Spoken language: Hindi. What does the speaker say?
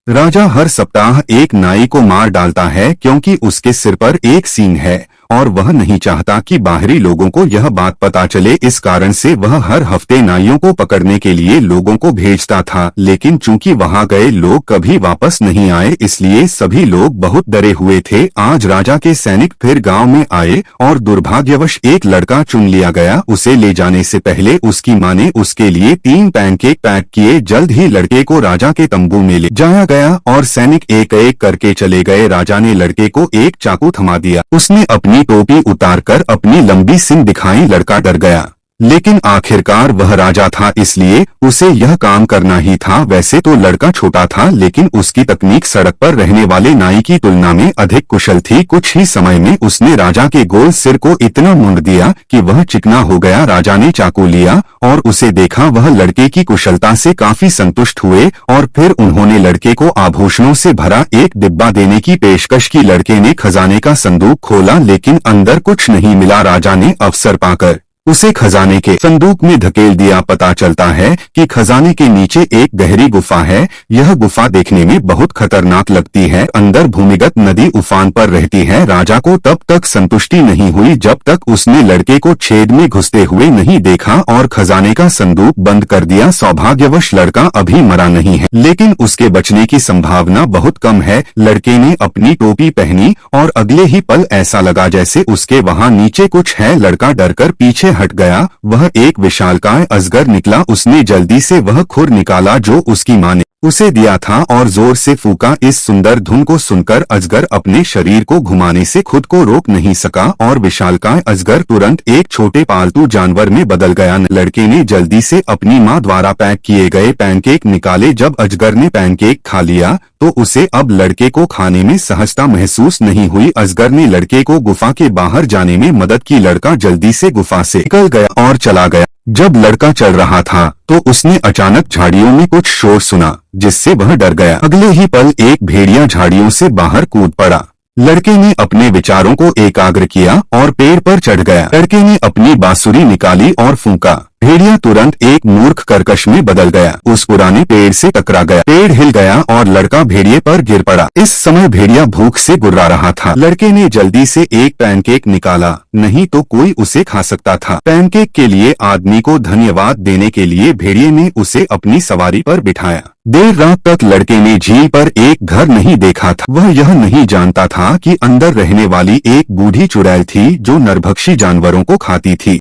राजा हर सप्ताह एक नाई को मार डालता है क्योंकि उसके सिर पर एक सींग है और वह नहीं चाहता कि बाहरी लोगों को यह बात पता चले। इस कारण से वह हर हफ्ते नाइयों को पकड़ने के लिए लोगों को भेजता था, लेकिन चूंकि वहां गए लोग कभी वापस नहीं आए इसलिए सभी लोग बहुत डरे हुए थे। आज राजा के सैनिक फिर गांव में आए और दुर्भाग्यवश एक लड़का चुन लिया गया। उसे ले जाने से पहले उसकी मां ने उसके लिए 3 पैनकेक पैक किए। जल्द ही लड़के को राजा के तंबू में ले जाया गया और सैनिक एक एक करके चले गए। राजा ने लड़के को एक चाकू थमा दिया। उसने अपनी टोपी उतारकर अपनी लंबी सींग दिखाई। लड़का डर गया, लेकिन आखिरकार वह राजा था इसलिए उसे यह काम करना ही था। वैसे तो लड़का छोटा था, लेकिन उसकी तकनीक सड़क पर रहने वाले नाई की तुलना में अधिक कुशल थी। कुछ ही समय में उसने राजा के गोल सिर को इतना मुंड दिया कि वह चिकना हो गया। राजा ने चाकू लिया और उसे देखा। वह लड़के की कुशलता से काफी संतुष्ट हुए और फिर उन्होंने लड़के को आभूषणों से भरा एक डिब्बा देने की पेशकश की। लड़के ने खजाने का संदूक खोला, लेकिन अंदर कुछ नहीं मिला। राजा ने अवसर पाकर उसे खजाने के संदूक में धकेल दिया। पता चलता है कि खजाने के नीचे एक गहरी गुफा है। यह गुफा देखने में बहुत खतरनाक लगती है। अंदर भूमिगत नदी उफान पर रहती है। राजा को तब तक संतुष्टि नहीं हुई जब तक उसने लड़के को छेद में घुसते हुए नहीं देखा और खजाने का संदूक बंद कर दिया। सौभाग्यवश लड़का अभी मरा नहीं है, लेकिन उसके बचने की संभावना बहुत कम है। लड़के ने अपनी टोपी पहनी और अगले ही पल ऐसा लगा जैसे उसके वहां नीचे कुछ है। लड़का डरकर पीछे हट गया। वह एक विशालकाय अजगर निकला। उसने जल्दी से वह खुर निकाला जो उसकी मां ने उसे दिया था और जोर से फूका। इस सुंदर धुन को सुनकर अजगर अपने शरीर को घुमाने से खुद को रोक नहीं सका और विशालकाय अजगर तुरंत एक छोटे पालतू जानवर में बदल गया। लड़के ने जल्दी से अपनी मां द्वारा पैक किए गए पैनकेक निकाले। जब अजगर ने पैनकेक खा लिया तो उसे अब लड़के को खाने में सहजता महसूस नहीं हुई। अजगर ने लड़के को गुफा के बाहर जाने में मदद की। लड़का जल्दी से गुफा से निकल गया और चला गया। जब लड़का चल रहा था तो उसने अचानक झाड़ियों में कुछ शोर सुना, जिससे वह डर गया। अगले ही पल एक भेड़िया झाड़ियों से बाहर कूद पड़ा। लड़के ने अपने विचारों को एकाग्र किया और पेड़ पर चढ़ गया। लड़के ने अपनी बांसुरी निकाली और फूंका। भेड़िया तुरंत एक मूर्ख कर्कश में बदल गया। उस पुराने पेड़ से टकरा गया। पेड़ हिल गया और लड़का भेड़िए पर गिर पड़ा। इस समय भेड़िया भूख से गुर्रा रहा था। लड़के ने जल्दी से एक पैनकेक निकाला, नहीं तो कोई उसे खा सकता था। पैनकेक के लिए आदमी को धन्यवाद देने के लिए भेड़िए ने उसे अपनी सवारी पर बिठाया। देर रात तक लड़के ने झील पर एक घर नहीं देखा था। वह यह नहीं जानता था कि अंदर रहने वाली एक बूढ़ी चुड़ैल थी जो नरभक्षी जानवरों को खाती थी।